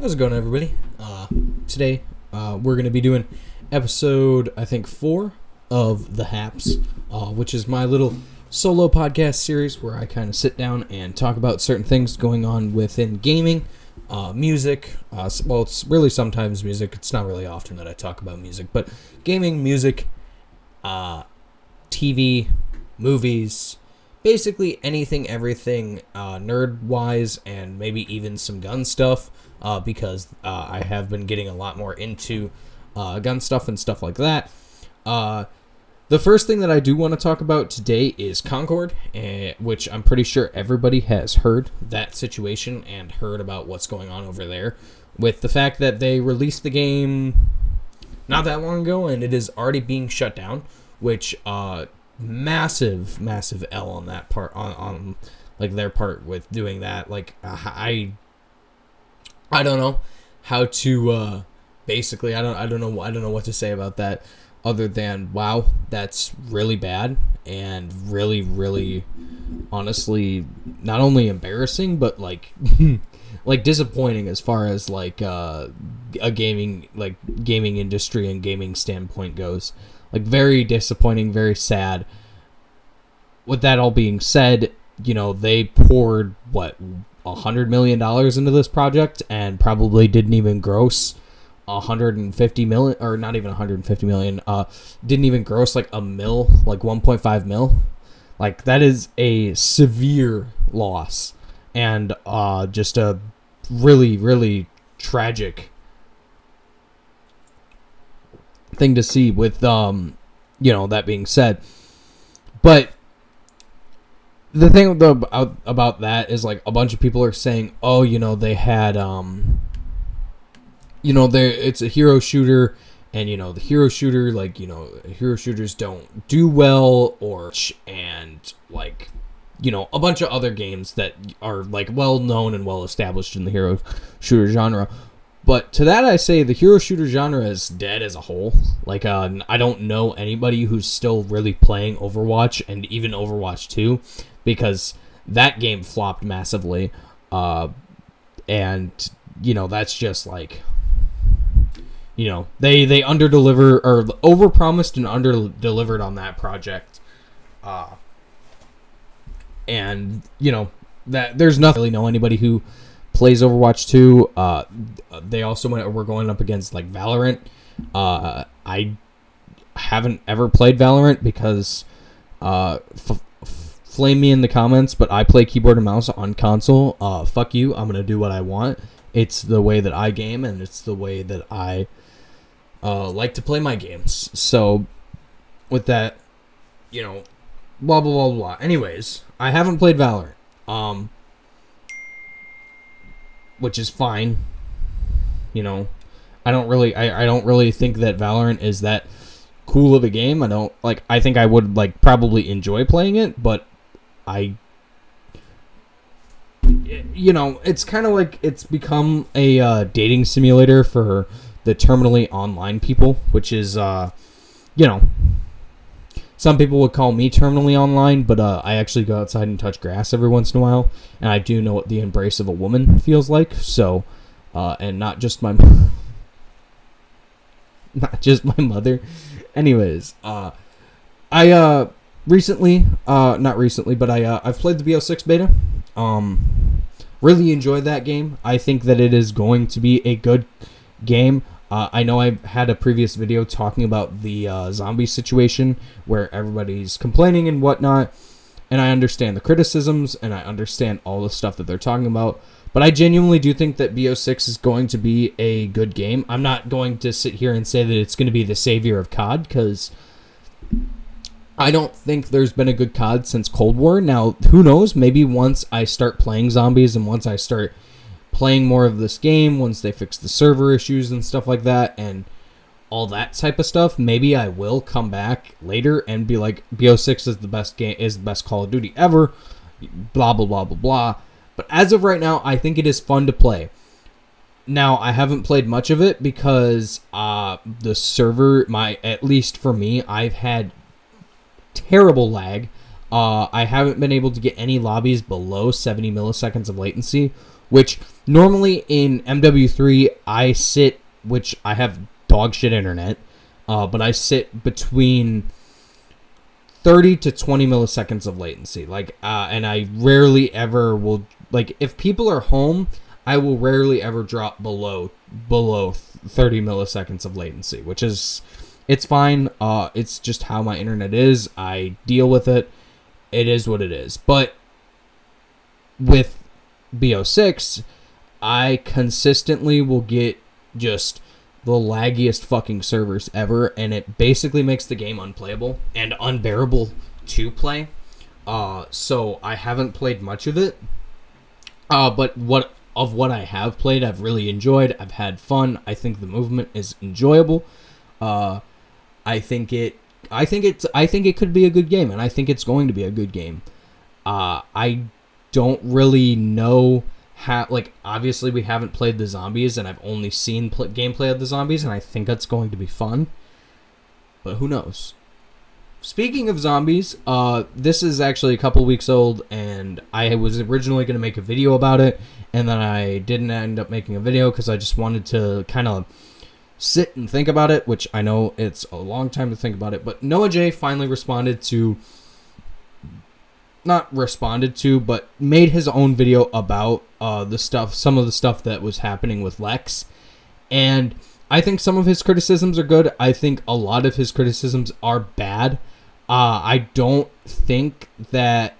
How's it going, everybody? Today, we're going to be doing episode, I think, 4 of the Haps, which is my little solo podcast series where I kind of sit down and talk about certain things going on within gaming, music. Well, it's really sometimes music. It's not really often that I talk about music, but gaming, music, TV, movies, basically anything, everything, nerd-wise, and maybe even some gun stuff. Because I have been getting a lot more into gun stuff and stuff like that. The first thing that I do want to talk about today is Concord, which I'm pretty sure everybody has heard that situation and heard about what's going on over there with the fact that they released the game not that long ago and it is already being shut down, which massive L on that part, on like their part with doing that. Like I don't know how to basically I don't know what to say about that other than wow, that's really bad and really honestly not only embarrassing but like like disappointing as far as like a gaming industry and gaming standpoint goes. Like very disappointing, very sad. With that all being said, you know, they poured what, $100 million into this project and probably didn't even gross 150 million, or not even 150 million, didn't even gross like a mil, like 1.5 mil. Like that is a severe loss and just a really tragic thing to see with you know, that being said. But the thing about that is, like, a bunch of people are saying, oh, you know, they had, you know, it's a hero shooter, and, you know, the hero shooter, like, you know, hero shooters don't do well, and, like, you know, a bunch of other games that are, like, well-known and well-established in the hero shooter genre. But to that I say the hero shooter genre is dead as a whole. Like, I don't know anybody who's still really playing Overwatch, and even Overwatch 2, because that game flopped massively. And, you know, that's just like, you know, they under-deliver, or over-promised and under-delivered on that project. And, you know, that there's nothing really know anybody who plays Overwatch 2. They also were going up against like Valorant. I haven't ever played Valorant because flame me in the comments, but I play keyboard and mouse on console. Fuck you, I'm gonna do what I want. It's the way that I game, and it's the way that I like to play my games. So with that, you know, blah blah blah blah. Anyways, I haven't played Valorant. Which is fine. You know, I don't really think that Valorant is that cool of a game. I think I would like probably enjoy playing it, but you know, it's kind of like it's become a dating simulator for the terminally online people, which is you know, some people would call me terminally online, but I actually go outside and touch grass every once in a while, and I do know what the embrace of a woman feels like. So, and not just my mother. Anyways, I recently, not recently, but I've played the BO6 beta. Really enjoyed that game. I think that it is going to be a good game. I know I had a previous video talking about the zombie situation where everybody's complaining and whatnot, and I understand the criticisms and I understand all the stuff that they're talking about, but I genuinely do think that BO6 is going to be a good game. I'm not going to sit here and say that it's going to be the savior of COD, because I don't think there's been a good COD since Cold War. Now, who knows? Maybe once I start playing zombies and once I start playing more of this game, once they fix the server issues and stuff like that and all that type of stuff, maybe I will come back later and be like, BO6 is the best game, is the best Call of Duty ever, blah blah blah blah blah. But as of right now, I think it is fun to play. Now, I haven't played much of it because the server, at least for me, I've had terrible lag. I haven't been able to get any lobbies below 70 milliseconds of latency, which normally in MW3 I sit, which I have dog shit internet, but I sit between 30 to 20 milliseconds of latency. And I rarely ever will, if people are home, I will rarely ever drop below 30 milliseconds of latency, which is, it's fine. It's just how my internet is. I deal with it. It is what it is. But with BO6, I consistently will get just the laggiest fucking servers ever, and it basically makes the game unplayable and unbearable to play. So I haven't played much of it. But what I have played, I've really enjoyed. I've had fun. I think the movement is enjoyable. I think it could be a good game, and I think it's going to be a good game. I don't really know how, obviously we haven't played the zombies, and I've only seen gameplay of the zombies, and I think that's going to be fun. But who knows? Speaking of zombies, this is actually a couple weeks old, and I was originally going to make a video about it, and then I didn't end up making a video because I just wanted to kind of sit and think about it, which I know it's a long time to think about it, but Noah J finally but made his own video about some of the stuff that was happening with Lex, and I think some of his criticisms are good. I think a lot of his criticisms are bad. I don't think that,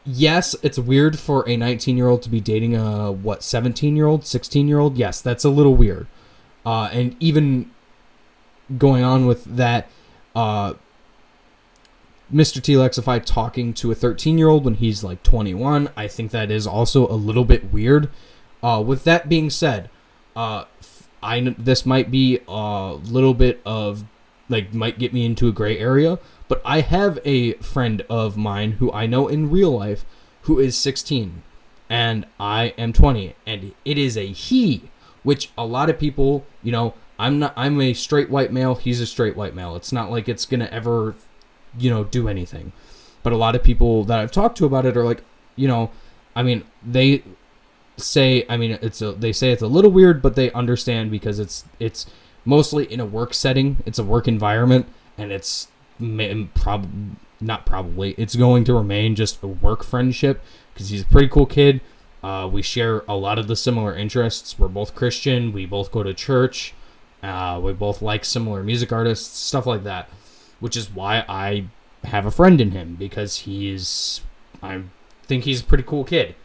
yes, it's weird for a 19-year-old to be dating a, 17-year-old, 16-year-old? Yes, that's a little weird. And even going on with that, Mr. T-Lexify talking to a 13-year-old when he's 21, I think that is also a little bit weird. With that being said, this might be a little bit of, might get me into a gray area, but I have a friend of mine who I know in real life who is 16, and I am 20, and it is a he, which a lot of people, I'm a straight white male, he's a straight white male. It's not like it's gonna ever, do anything. But a lot of people that I've talked to about it are they say, they say it's a little weird, but they understand because it's mostly in a work setting, it's a work environment, and it's it's going to remain just a work friendship because he's a pretty cool kid. We share a lot of the similar interests. We're both Christian. We both go to church. We both like similar music artists, stuff like that, which is why I have a friend in him, because I think he's a pretty cool kid.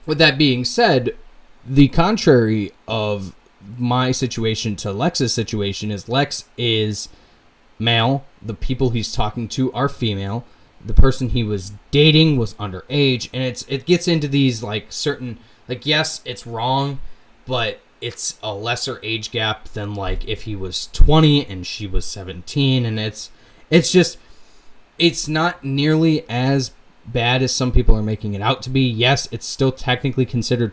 With that being said, the contrary of my situation to Lex's situation is Lex is male. The people he's talking to are female. The person he was dating was underage, and it gets into these certain, yes, it's wrong, but it's a lesser age gap than if he was 20 and she was 17, and it's not nearly as bad as some people are making it out to be. Yes, it's still technically considered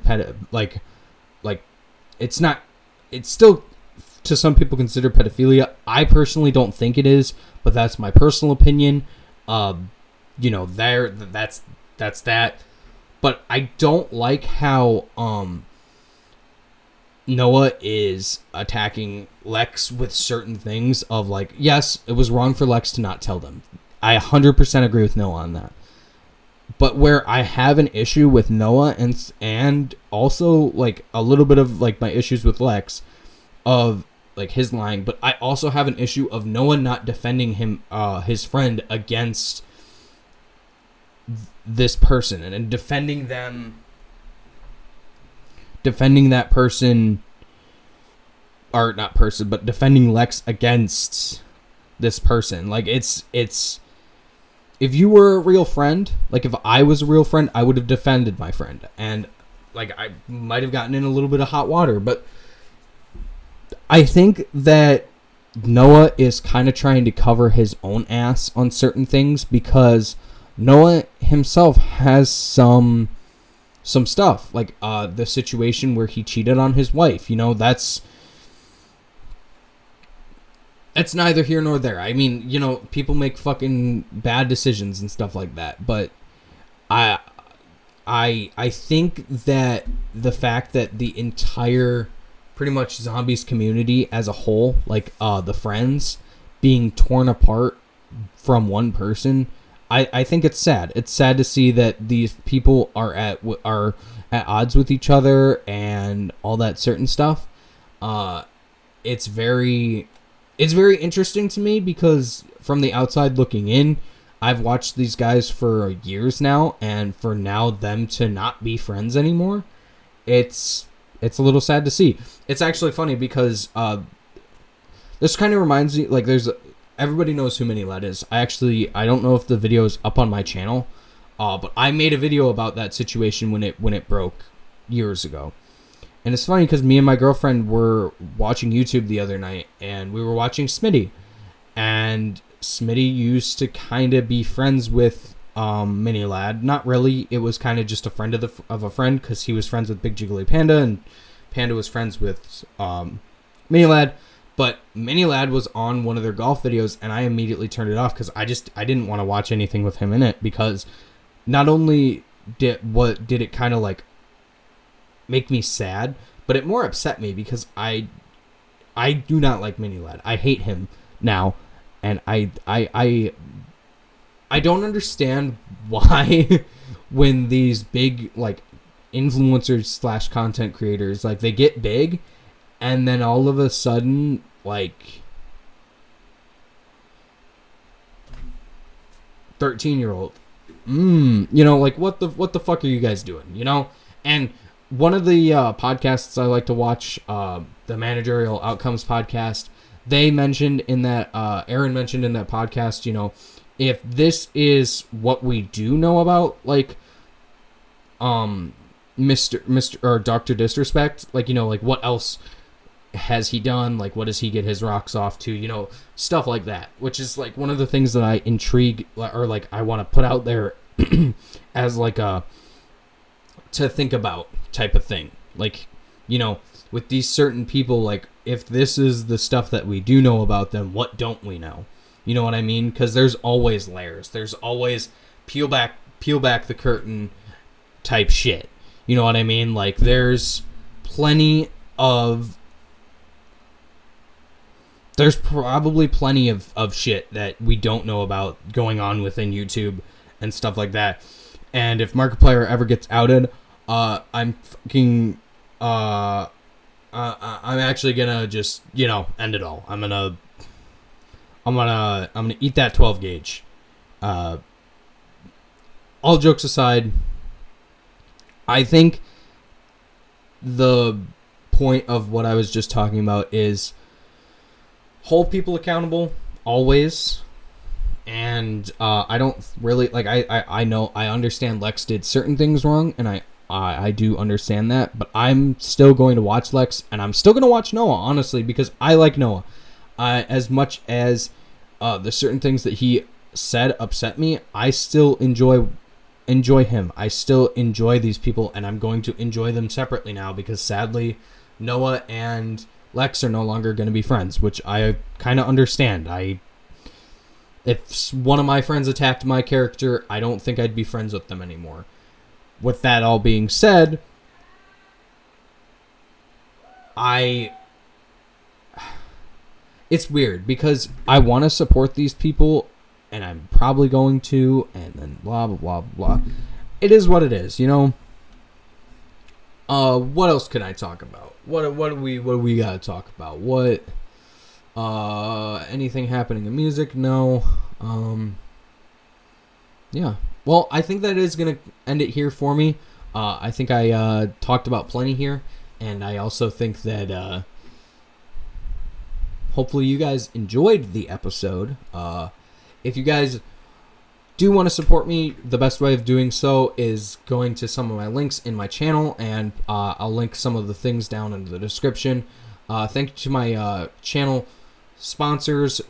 it's still to some people considered pedophilia. I personally don't think it is, but that's my personal opinion. That's that. But I don't like how Noah is attacking Lex with certain things of yes, it was wrong for Lex to not tell them. I 100% agree with Noah on that. But where I have an issue with Noah and also a little bit of my issues with Lex of his lying, but I also have an issue of Noah not defending him, his friend, against this person, and defending that person, or not person, but defending Lex against this person. It's if you were a real friend, if I was a real friend, I would have defended my friend, and I might have gotten in a little bit of hot water, but I think that Noah is kind of trying to cover his own ass on certain things, because Noah himself has some stuff, the situation where he cheated on his wife. That's neither here nor there. I mean, people make fucking bad decisions and stuff like that, but I think that the fact that the entire pretty much zombies community as a whole, like the friends, being torn apart from one person, I think it's sad. It's sad to see that these people are at odds with each other and all that certain stuff. It's very interesting to me because from the outside looking in, I've watched these guys for years now, and for now them to not be friends anymore, it's a little sad to see. It's actually funny because this kind of reminds me, like, everybody knows who Mini Led is. I don't know if the video is up on my channel, but I made a video about that situation when it broke years ago. And it's funny because me and my girlfriend were watching YouTube the other night, and we were watching Smitty, and Smitty used to kind of be friends with Mini Lad. Not really. It was kind of just a friend of a friend, because he was friends with Big Jiggly Panda, and Panda was friends with Mini Lad. But Mini Lad was on one of their golf videos, and I immediately turned it off because I didn't want to watch anything with him in it, because not only did it kind of like make me sad, but it more upset me because I do not like Mini Lad. I hate him now. And I don't understand why when these big, like, influencers / content creators, like, they get big and then all of a sudden, like, 13-year-old, like, what the fuck are you guys doing, And one of the podcasts I like to watch, the Managerial Outcomes podcast, they mentioned in that, Aaron mentioned in that podcast, if this is what we do know about, like, Mr. or Dr. Disrespect, like, like, what else has he done? Like, what does he get his rocks off to? Stuff like that, which is, like, one of the things that I intrigue, or, like, I want to put out there as, like, a to think about type of thing. Like, with these certain people, like, if this is the stuff that we do know about them, what don't we know? You know what I mean? Because there's always layers. There's always peel back the curtain type shit. You know what I mean? Like, there's probably plenty of shit that we don't know about going on within YouTube and stuff like that. And if Markiplier ever gets outed, I'm fucking... I'm actually gonna just, end it all. I'm gonna eat that 12 gauge. All jokes aside, I think the point of what I was just talking about is hold people accountable always. And I don't really, like, I know, I understand Lex did certain things wrong, and I do understand that, but I'm still going to watch Lex, and I'm still going to watch Noah, honestly, because I like Noah. As much as the certain things that he said upset me, I still enjoy him. I still enjoy these people, and I'm going to enjoy them separately now, because sadly, Noah and Lex are no longer going to be friends, which I kind of understand. If one of my friends attacked my character, I don't think I'd be friends with them anymore. With that all being said, it's weird because I want to support these people, and I'm probably going to, and then blah blah blah blah. It is what it is, What else can I talk about? What do we gotta talk about? What anything happening in music? No. Yeah. Well, I think that is going to end it here for me. I think I talked about plenty here, and I also think that hopefully you guys enjoyed the episode. If you guys do want to support me, the best way of doing so is going to some of my links in my channel, and I'll link some of the things down in the description. Thank you to my channel sponsors /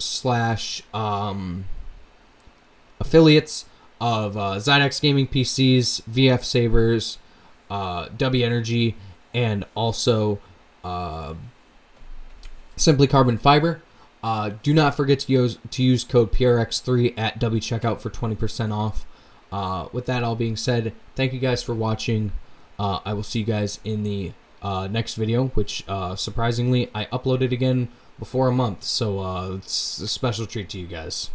affiliates of Zydex Gaming PCs, VF Sabers, W Energy, and also Simply Carbon Fiber. Do not forget to use code PRX3 at W Checkout for 20% off. With that all being said, thank you guys for watching. I will see you guys in the next video, which surprisingly I uploaded again before a month, so it's a special treat to you guys.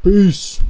Peace.